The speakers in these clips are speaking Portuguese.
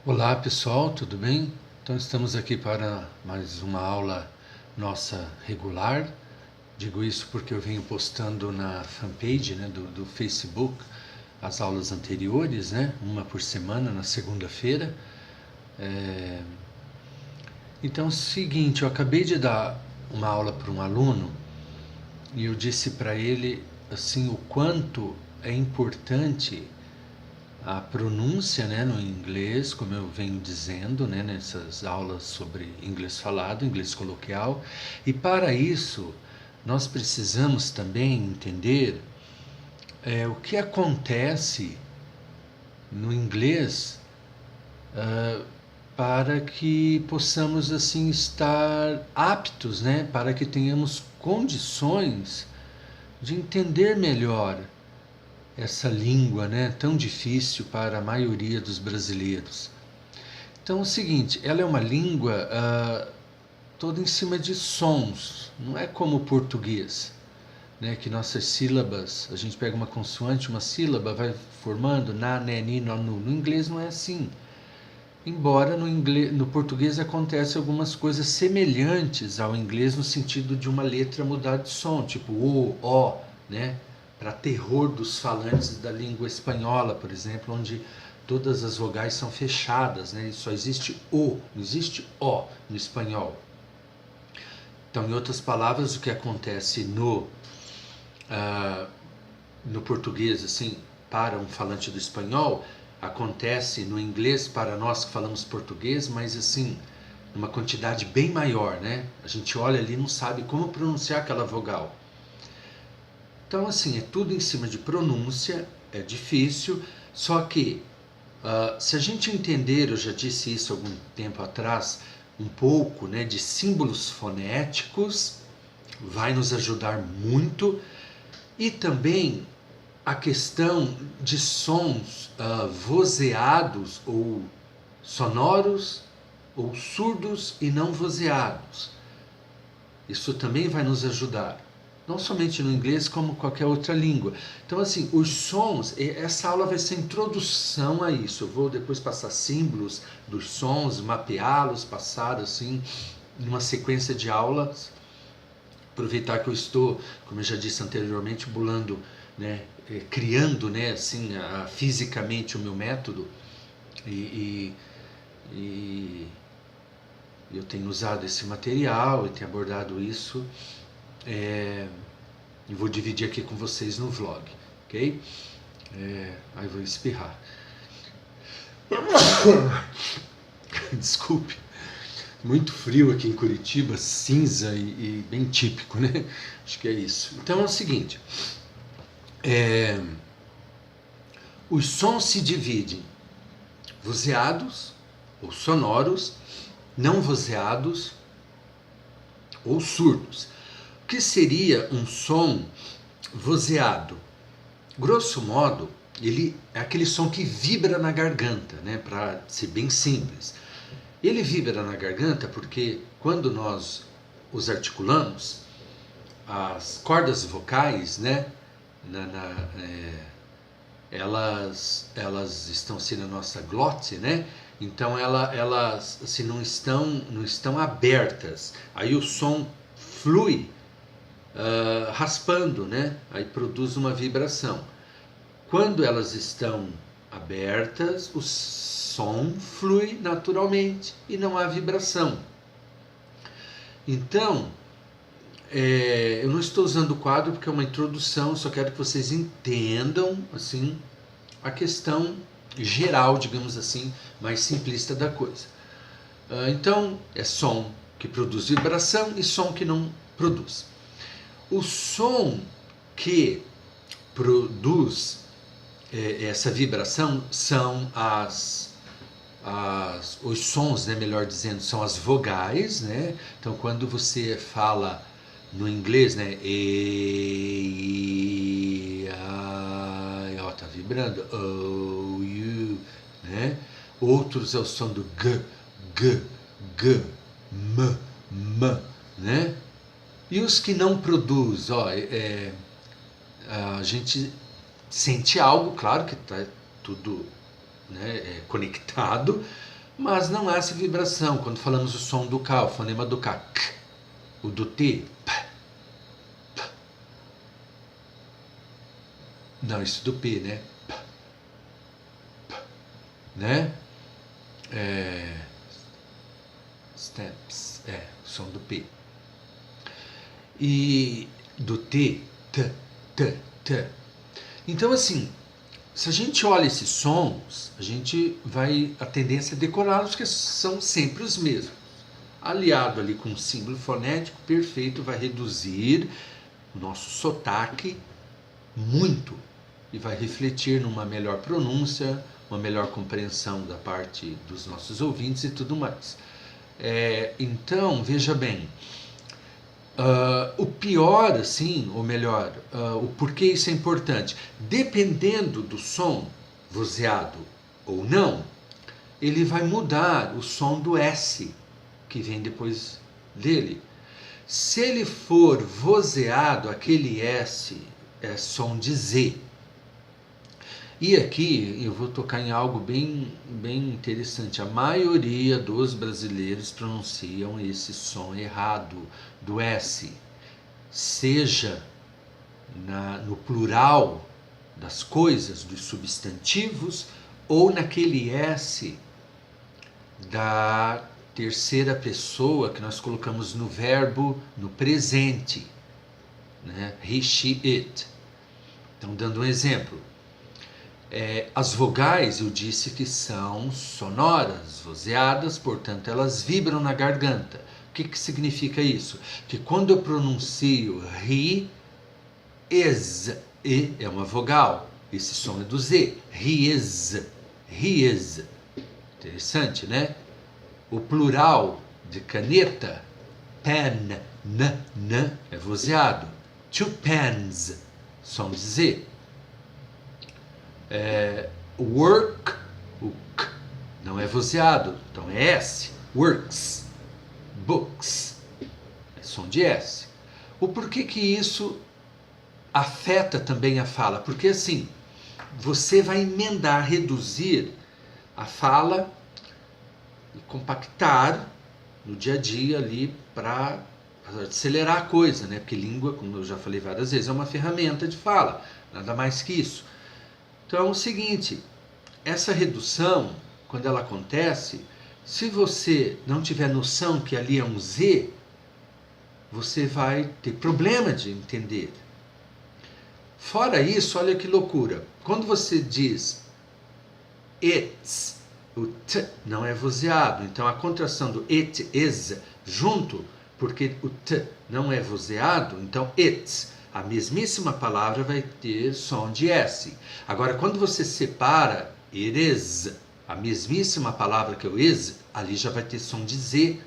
Olá pessoal, tudo bem? Então estamos aqui para mais uma aula nossa regular. Digo isso porque eu venho postando na fanpage, né, do Facebook as aulas anteriores, né, uma por semana na segunda-feira. Então é o seguinte, eu acabei de dar uma aula para um aluno e eu disse para ele assim o quanto é importante a pronúncia, né, no inglês, como eu venho dizendo, né, nessas aulas sobre inglês falado, inglês coloquial, e para isso nós precisamos também entender o que acontece no inglês para que possamos assim estar aptos, né, para que tenhamos condições de entender melhor essa língua, né, tão difícil para a maioria dos brasileiros. Então é o seguinte, ela é uma língua toda em cima de sons, não é como o português, né, que nossas sílabas, a gente pega uma consoante, uma sílaba, vai formando na, né, ni, no, nu. No inglês não é assim. Embora no português acontece algumas coisas semelhantes ao inglês no sentido de uma letra mudar de som, tipo o, né? Para terror dos falantes da língua espanhola, por exemplo, onde todas as vogais são fechadas, né? E só existe o, não existe o no espanhol. Então, em outras palavras, o que acontece no português, assim, para um falante do espanhol, acontece no inglês para nós que falamos português, mas assim, numa quantidade bem maior, né? A gente olha ali e não sabe como pronunciar aquela vogal. Então, assim, é tudo em cima de pronúncia, é difícil, só que se a gente entender, eu já disse isso algum tempo atrás, um pouco, né, de símbolos fonéticos, vai nos ajudar muito, e também a questão de sons vozeados ou sonoros ou surdos e não vozeados. Isso também vai nos ajudar, não somente no inglês como qualquer outra língua. Então assim, os sons, essa aula vai ser introdução a isso. Eu vou depois passar símbolos dos sons, mapeá-los, passar assim numa sequência de aulas. Aproveitar que eu estou, como eu já disse anteriormente, bulando, né, criando, né, assim, fisicamente o meu método e, e eu tenho usado esse material e tenho abordado isso e vou dividir aqui com vocês no vlog, ok? Aí vou espirrar. Desculpe. Muito frio aqui em Curitiba, cinza e bem típico, né? Acho que é isso. Então é o seguinte, os sons se dividem vozeados ou sonoros, não vozeados ou surdos. O que seria um som vozeado? Grosso modo, ele é aquele som que vibra na garganta, né? Para ser bem simples. Ele vibra na garganta porque quando nós os articulamos, as cordas vocais, né? Elas estão assim na nossa glote, né? Então elas assim, não estão abertas. Aí o som flui raspando, né? Aí produz uma vibração. Quando elas estão abertas, o som flui naturalmente e não há vibração. Então, eu não estou usando o quadro porque é uma introdução, só quero que vocês entendam assim a questão geral, digamos assim, mais simplista da coisa. Então, é som que produz vibração e som que não produz. O som que produz essa vibração são os sons, né, melhor dizendo, são as vogais, né? Então, quando você fala no inglês, né, ó, tá vibrando, o, u, né? Outros é o som do g, m, né? E os que não produz, ó, a gente sente algo, claro que está tudo, né, conectado, Mas não há essa vibração quando falamos o som do K, o fonema do K, k, o do T, p, p. Não, isso do P, né? P, p, né? Steps, o som do P. E do T, t, t, t. Então, assim, se a gente olha esses sons, a tendência é decorá-los, porque são sempre os mesmos. Aliado ali com um símbolo fonético perfeito, vai reduzir o nosso sotaque muito e vai refletir numa melhor pronúncia, uma melhor compreensão da parte dos nossos ouvintes e tudo mais. Então, veja bem, o pior, assim, ou melhor, o porquê isso é importante, dependendo do som, vozeado ou não, ele vai mudar o som do S, que vem depois dele. Se ele for vozeado, aquele S é som de Z. E aqui eu vou tocar em algo bem interessante. A maioria dos brasileiros pronunciam esse som errado do S, seja no plural das coisas, dos substantivos, ou naquele S da terceira pessoa que nós colocamos no verbo no presente, né? He, she, it. Então, dando um exemplo. As vogais eu disse que são sonoras, vozeadas, portanto elas vibram na garganta. O que significa isso? Que quando eu pronuncio he is, e é uma vogal, esse som é do Z, he is. Interessante, né? O plural de caneta, pen, n, é vozeado. Two pens, som de Z. Work, o K não é vozeado, então é S. Works, books, é som de S. O porquê que isso afeta também a fala? Porque assim, você vai emendar, reduzir a fala e compactar no dia a dia ali para acelerar a coisa, né? Porque língua, como eu já falei várias vezes, é uma ferramenta de fala, nada mais que isso. Então é o seguinte, essa redução, quando ela acontece, se você não tiver noção que ali é um Z, você vai ter problema de entender. Fora isso, olha que loucura. Quando você diz it's, o T não é vozeado. Então a contração do it is junto, porque o T não é vozeado, então it's, a mesmíssima palavra vai ter som de S. Agora, quando você separa it is, a mesmíssima palavra que é o is, ali já vai ter som de Z,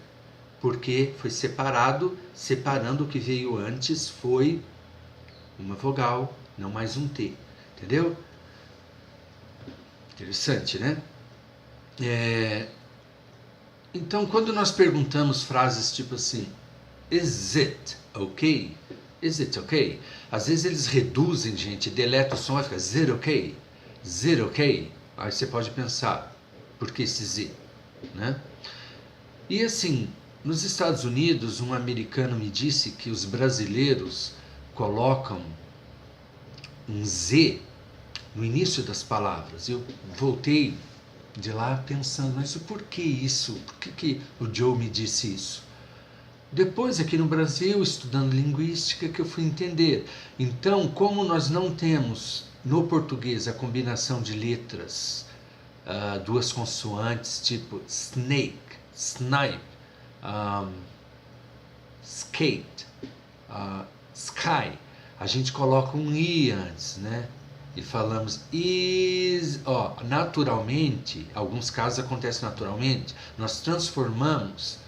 porque foi separado, separando o que veio antes foi uma vogal, não mais um T. Entendeu? Interessante, né? Então, quando nós perguntamos frases tipo assim, is it okay? Is it okay? Às vezes eles reduzem, gente, deletam o som, vai ficar is it okay? Is it okay? Aí você pode pensar, por que esse Z? Né? E assim, nos Estados Unidos, um americano me disse que os brasileiros colocam um Z no início das palavras. Eu voltei de lá pensando, mas por que isso? Por que o Joe me disse isso? Depois, aqui no Brasil, estudando linguística, que eu fui entender. Então, como nós não temos no português a combinação de letras, duas consoantes, tipo snake, snipe, skate, sky, a gente coloca um i antes, né? E falamos is, naturalmente, alguns casos acontece naturalmente, nós transformamos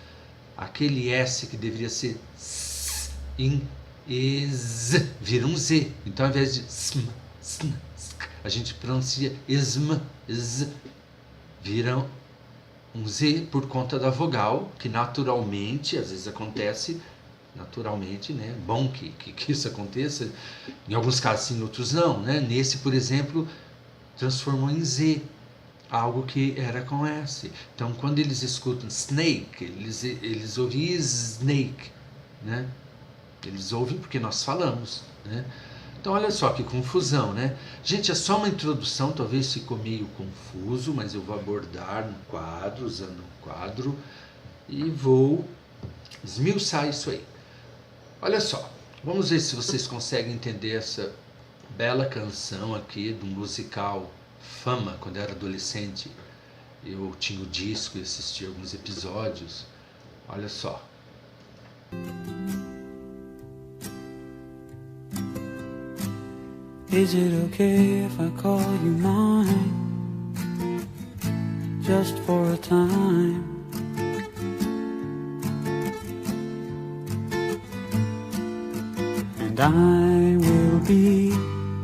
aquele S que deveria ser S em is, vira um Z. Então, ao invés de sm, a gente pronuncia ism, is, vira um Z por conta da vogal, que naturalmente, às vezes acontece naturalmente, né? Bom que isso aconteça, em alguns casos sim, em outros não, né? Nesse, por exemplo, transformou em Z. algo que era com S. Então, quando eles escutam snake, eles ouvem snake, né? Eles ouvem porque nós falamos, né? Então, olha só que confusão, né? Gente, é só uma introdução, talvez ficou meio confuso, mas eu vou abordar no quadro, usando o quadro, e vou esmiuçar isso aí. Olha só, vamos ver se vocês conseguem entender essa bela canção aqui do musical Fama. Quando eu era adolescente, eu tinha o disco e assistia alguns episódios. Olha só. Is it okay if I call you mine, just for a time? And I will be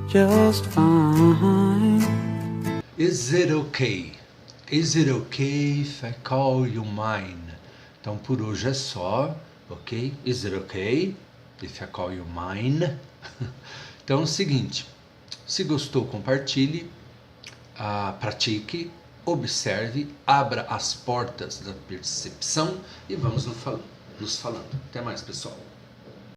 just fine. Is it okay? Is it okay if I call you mine? Então por hoje é só, ok? Is it okay if I call you mine? Então é o seguinte, se gostou, compartilhe, pratique, observe, abra as portas da percepção e vamos nos falando. Até mais, pessoal.